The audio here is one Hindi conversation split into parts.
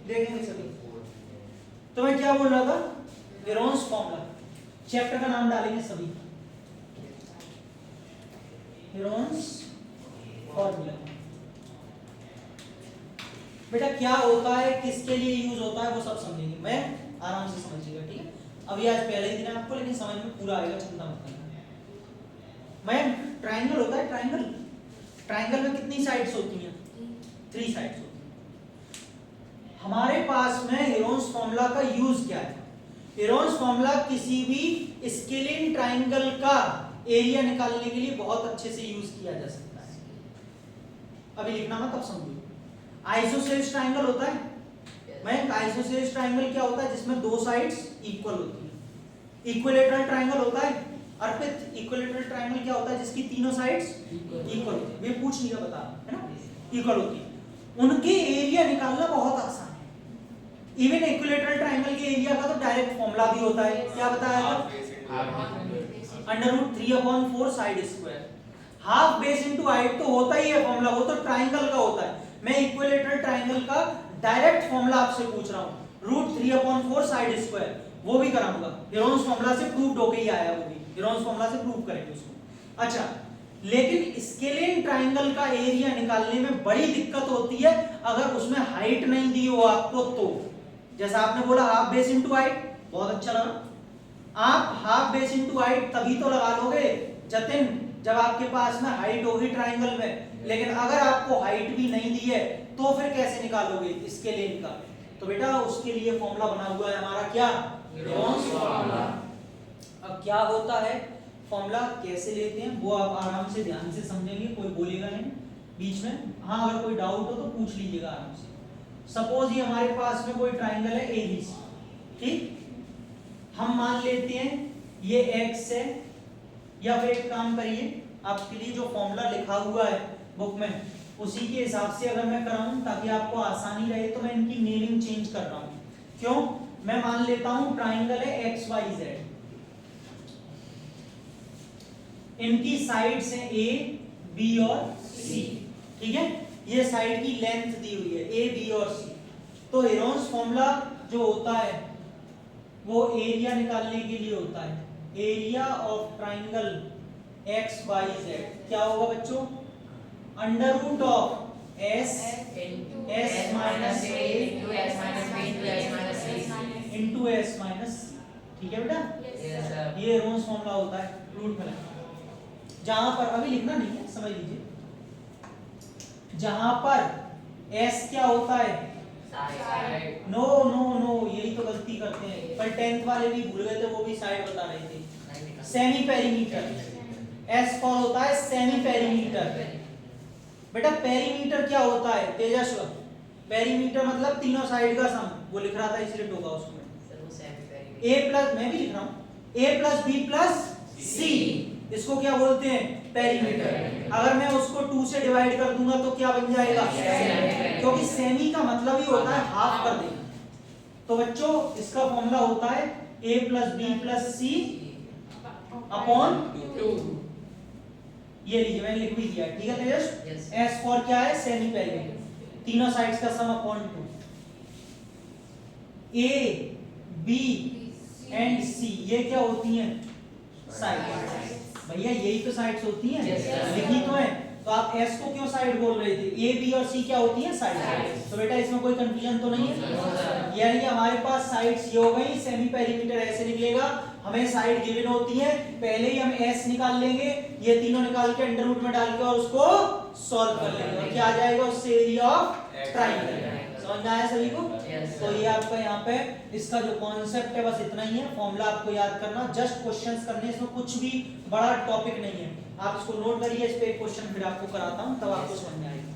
देखेंगे सभी। तो मैं क्या बोल रहा था, हेरोन्स फॉर्मूला, चैप्टर का नाम डालेंगे सभी, हेरोन्स फॉर्मूला। बेटा क्या होता है, किसके लिए यूज होता है, वो सब समझेंगे, मैं आराम से समझिएगा, ठीक है। अभी आज पहले ही दिन है आपको, लेकिन समझ में पूरा आएगा, चिंता मत करना। मैं ट्रायंगल होता है, ट्रायंगल, ट्रायंगल में कितनी साइड्स होती हैं, 3 साइड्स होती हैं। हमारे पास में हेरोन्स फॉर्मूला का यूज क्या है, हेरोन्स फॉर्मूला किसी भी स्केलिन ट्रायंगल का एरिया निकालने के लिए बहुत अच्छे से यूज किया जा सकता है। अभी लिखना मत, अब समझो। आइसोसेलेस ट्रायंगल होता है, मैं आइसोसेलेस ट्रायंगल क्या होता है, जिसमें 2 साइड्स इक्वल होती है। इक्विलेटरल ट्रायंगल होता है, अर्पित इक्विलेटरल ट्रायंगल क्या होता है, जिसकी तीनों साइड्स इक्वल होती है। वे पूछ लिया, बता, है ना, इक्वल होती है। उनके एरिया निकालना बहुत आसान है। इवन इक्विलेटरल ट्रायंगल के एरिया का तो डायरेक्ट फॉर्मूला भी होता है, क्या बताया था, √3/4 side square. Half base into height तो होता ही है फॉर्मूला, वो तो ट्रायंगल का होता है। मैं इक्विलेटरल ट्रायंगल का डायरेक्ट फॉर्मूला आपसे पूछ रहा हूं, √3/4 साइड स्क्वायर, वो भी कराऊंगा। हेरोन्स फॉर्मूला से प्रूव होके ही आया, वो भी हेरोन्स फॉर्मूला से प्रूव करेंगे उसको। अच्छा, लेकिन स्केलिन ट्रायंगल का एरिया निकालने में बड़ी दिक्कत होती है अगर उसमें हाइट नहीं दी हो आपको तो। जैसा आपने बोला हाफ बेस इनटू हाइट, बहुत अच्छा लगा। आप हाफ बेस इनटू हाइट तभी तो लगा लोगे जतिन जब आपके पास में हाइट होगी ट्रायंगल में, लेकिन अगर आपको हाइट भी नहीं दी है तो फिर कैसे निकालोगे स्केलिन का। तो बेटा उसके लिए फॉर्मूला बना हुआ है हमारा, क्या, हेरोन्स फॉर्मूला। अब क्या होता है, फॉर्मूला कैसे लेते हैं वो आप आराम से ध्यान से समझेंगे, कोई बोलेगा नहीं बीच में। हाँ, अगर कोई डाउट हो तो पूछ लीजिएगा आराम से। सपोज ये हमारे पास में कोई ट्रायंगल है एबीसी, ठीक, हम मान लेते हैं ये x है, या फिर एक काम करिए, आपके लिए जो फॉर्मूला लिखा हुआ है बुक में उसी के हिसाब से अगर मैं कराऊं ताकि आपको आसानी रहे, तो मैं इनकी नेमिंग चेंज कर रहा हूं। क्यों, मैं मान लेता हूं ट्रायंगल है XYZ, इनकी साइड्स हैं A, B और C, ठीक है। ये साइड की लेंथ दी हुई है A, B और C। तो हेरोन्स फॉर्मूला जो होता है वो एरिया निकालने के लिए होता है, एरिया ऑफ ट्रायंगल XYZ क्या होगा बच्चों, √of S minus A into S minus, ठीक है बेटा, ये हेरोन्स फॉर्मूला होता है रूट में लगा। जहां पर अभी लिखना नहीं है, समझ लीजिए, जहां पर S क्या होता है, नो नो नो, यही तो गलती करते हैं, पर 10th वाले भी भूल गए थे, वो भी साइड बता रहे थे, सेमी पेरीमीटर। S कौन होता है, सेमी पेरीमीटर। बेटा पेरीमीटर क्या होता है तेजस्व, पेरीमीटर मतलब तीनों साइड का सम, वो लिख रहा था इसलिए टोका उसको। A प्लस, मैं भी लिख रहा हूं, A plus B plus C, इसको क्या बोलते हैं, पेरीमीटर। अगर मैं उसको 2 से डिवाइड कर दूंगा तो क्या बन जाएगा, क्योंकि सेमी का मतलब ही होता है हाफ कर देना। तो बच्चों इसका फॉर्मूला होता है A plus B plus C upon 2। ये लीजिए मैंने लिख भी दिया, ठीक है तेजस। S फॉर क्या है, सेमी पेरीमीटर, तीनों साइड्स का सम upon 2। A, B and C ये क्या होती हैं, साइड। भैया यही तो साइड्स होती हैं, लिखी तो है। तो आप S को क्यों साइड बोल रहे थे, A, B और C क्या होती हैं, साइड। तो बेटा इसमें कोई कंफ्यूजन तो नहीं है, यानी हमारे पास साइड्स ये हो गई, सेमी पेरीमीटर ऐसे निकलेगा, हमें साइड गिवन होती है, पहले ही हम S निकाल लेंगे, ये तीनों निकाल के अंडर रूट में डाल के और उसको सॉल्व कर लेंगे, और क्या आ जाएगा उससे, एरिया ऑफ ट्रायंगल। समझ में आया सभी को। तो ये आपका यहाँ पे इसका जो कॉन्सेप्ट है बस इतना ही है, फॉर्मूला आपको याद करना, जस्ट क्वेश्चंस करने, इसमें कुछ भी बड़ा टॉपिक नहीं है। आप इसको नोट करिए, इस पे एक क्वेश्चन फिर आपको कराता हूं, तब आपको समझ में आएगा।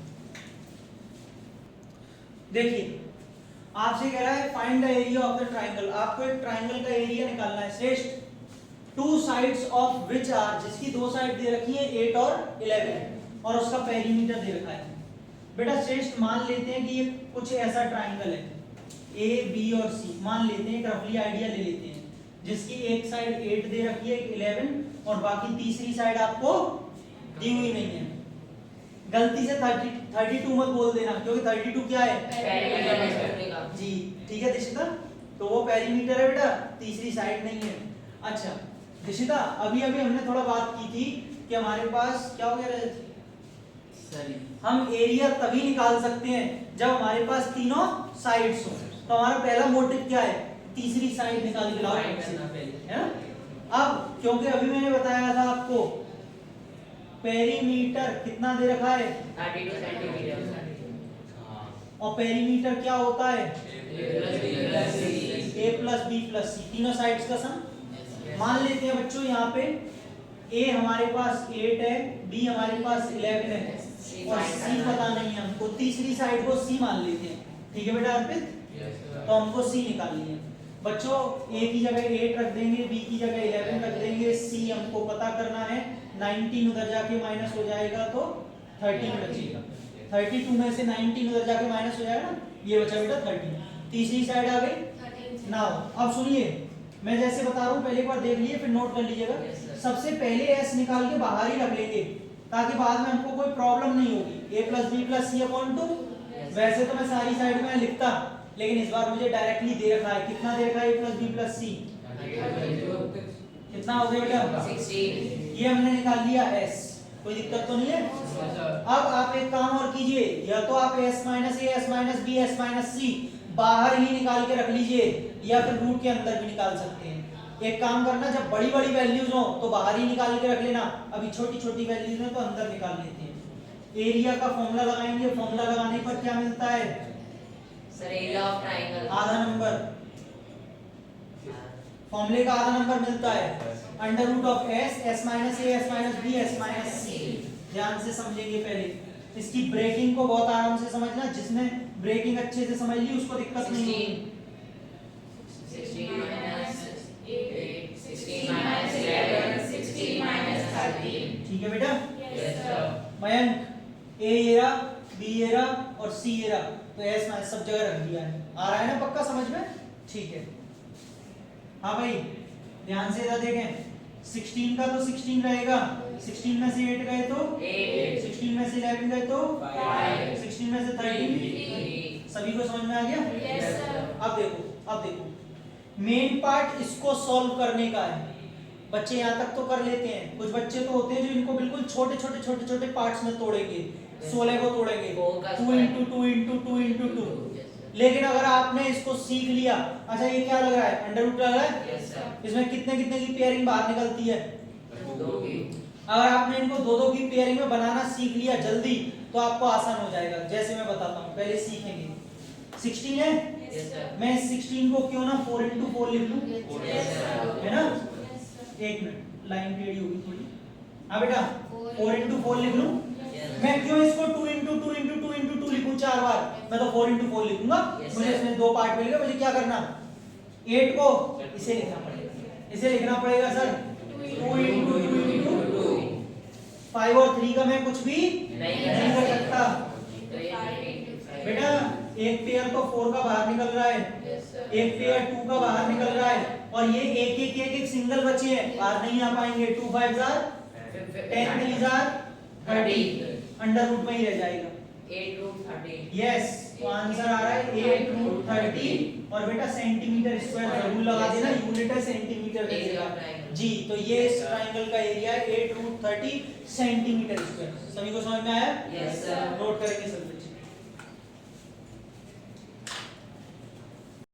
देखिए आपसे कह रहा है find the area of the triangle, आपको एक ट्रायंगल का एरिया निकालना है श्रेष्ठ, 2 साइड्स ऑफ विच आर, जिसकी 2 साइड दे रखी है 8 और 11 और उसका पेरीमीटर दे रखा है। बेटा श्रेष्ठ मान लेते हैं कि ये कुछ ऐसा ट्रायंगल है A, B और C, मान लेते हैं, एक रफली आइडिया ले लेते हैं, जिसकी एक साइड 8 दे रखी है, 11 और बाकी तीसरी साइड आपको दी हुई नहीं है। गलती से 32 मत बोल देना, क्योंकि 32 क्या है, जी पेरीमीटर है बेटा, तीसरी साइड नहीं है। अच्छा दिशिता, अभी हमने थोड़ा बात की थी कि हमारे पास क्या हो गया, हम एरिया तभी निकाल सकते हैं जब हमारे पास तीनों साइड्स हो। तो हमारा पहला मोटिव क्या है, तीसरी साइड निकाल के लाओ, है ना। अब क्योंकि अभी मैंने बताया था आपको पेरीमीटर कितना दे रखा है 32 सेंटीमीटर, और पेरीमीटर क्या होता है a प्लस बी प्लस सी, तीनों साइड्स का सम। मान लेते हैं बच्चों यहाँ पे a हमारे पास 8 है, b हमारे पास 11 है और c पता नहीं है हमको, तीसरी साइड को c मान लेते हैं। ठीक है बेटा अर्पित, तो हमको c निकालनी है बच्चों। a की जगह 8 रख देंगे, b की जगह 11 रख देंगे, c हमको पता करना है। 19 उधर जाके माइनस हो जाएगा तो 13 बचेगा। 32 में से 19 उधर जाके माइनस हो जाएगा ना, ये बचा बेटा 13। तीसरी साइड आ गई। नाउ अब सुनिए, मैं जैसे बता रहा हूँ पहले एक बार देख लीजिए फिर नोट कर लीजिएगा। सबसे पहले s निकाल के बाहर ही रख लेंगे ताकि बाद में हमको कोई प्रॉब्लम नहीं होगी। a plus B plus C upon 2, वैसे तो मैं सारी साइड में लिखता, लेकिन इस बार मुझे डायरेक्टली दे रखा है। कितना दे रखा है a प्लस बी प्लस सी, कितना हो गया बेटा 16। ये हमने निकाल लिया s, कोई दिक्कत तो नहीं है। अब आप एक काम और कीजिए, या तो आप s minus A S minus B S minus C बाहर ही निकाल के रख लीजिए, या फिर रूट के अंदर भी निकाल सकते हैं। एक काम करना, जब बड़ी बड़ी वैल्यूज हो तो बाहर ही निकाल के रख लेना, अभी छोटी छोटी वैल्यूज में तो अंदर निकाल लेते हैं। एरिया का फॉर्मूला लगाएंगे, फॉर्मूला लगाने पर क्या मिलता है सर एरिया ऑफ ट्रायंगल आधा नंबर, फॉर्मूले का आधा नंबर मिलता है under root of S, S minus A S minus B S minus C. ध्यान से समझेंगे, पहले इसकी ब्रेकिंग को बहुत आराम से समझना, जिसने ब्रेकिंग अच्छे से समझ ली उसको दिक्कत नहीं होगी। 16 माइनस 8, 16 माइनस 11, 16 माइनस 13। ठीक है बेटा। Yes sir. मयंक ए एरा बी एरा और सी एरा, तो एस माइनस सब जगह रख दिया है। आ रहा है ना पक्का समझ में? ठीक है। हाँ भाई ध्यान से इधर देखें, 16 का तो 16 रहेगा, 16 में से 8 गए तो 8, 16 में से 11 गए तो 5, 16 में से 13। सभी को समझ में आ गया? Yes sir. अब देखो मेन पार्ट इसको सॉल्व करने का है। बच्चे यहाँ तक तो कर लेते हैं, कुछ बच्चे तो होते हैं जो इनको बिल्कुल छोटे छोटे पार्ट्स में तोड़ेंगे, 16 को तोड़ेंगे 2 into 2 into 2 into 2। लेकिन अगर आपने इसको सीख लिया, अच्छा ये क्या लग रहा है अंडर रूट लग रहा है, यस सर। इसमें कितने कितने की पेयरिंग बाहर निकलती है 2 की। अगर आपने इनको दो दो की पेयरिंग में बनाना सीख लिया जल्दी तो आपको आसान हो जाएगा। जैसे मैं बताता हूँ, पहले सीखेंगे। 16 है, यस सर। मैं 16 को क्यों ना 4 into 4 लिख लूं, यस सर। है ना। एक मिनट लाइन टेढ़ी होगी थोड़ी। हाँ बेटा 4 into 4 लिख लूं। मैं क्यों इसको 2 into 2 into 2 into 2 लिखूं 4 बार, मैं तो 4 into 4 लिखूंगा। Yes, मुझे sir. इसमें दो पार्ट मिलेगा, मुझे क्या करना 8 को इसे लिखना पड़ेगा, इसे लिखना पड़ेगा सर 2 into 2 into 2। 5 और 3 का मैं कुछ भी नहीं कर सकता तो ये बेटा। एक पेयर तो 4 का बाहर निकल रहा है, यस सर। एक पेयर 2 का बाहर निकल रहा है, और ये एक सिंगल बचे हैं, बाहर नहीं आ पाएंगे। 2 5 10 3 30 अंडर रूट में ही रह जाएगा। 8 रूट 30। यस, तो आंसर आ रहा है 8 रूट 30। और बेटा सेंटीमीटर स्क्वायर जरूर लगा देना, यूनिट है सेंटीमीटर एरिया लगेगा ट्रायंगल। जी। तो ये इस ट्रायंगल का एरिया है 8 रूट 30 सेंटीमीटर स्क्वायर। सभी को समझ में आया? Yes sir. नोट करेंगे सब।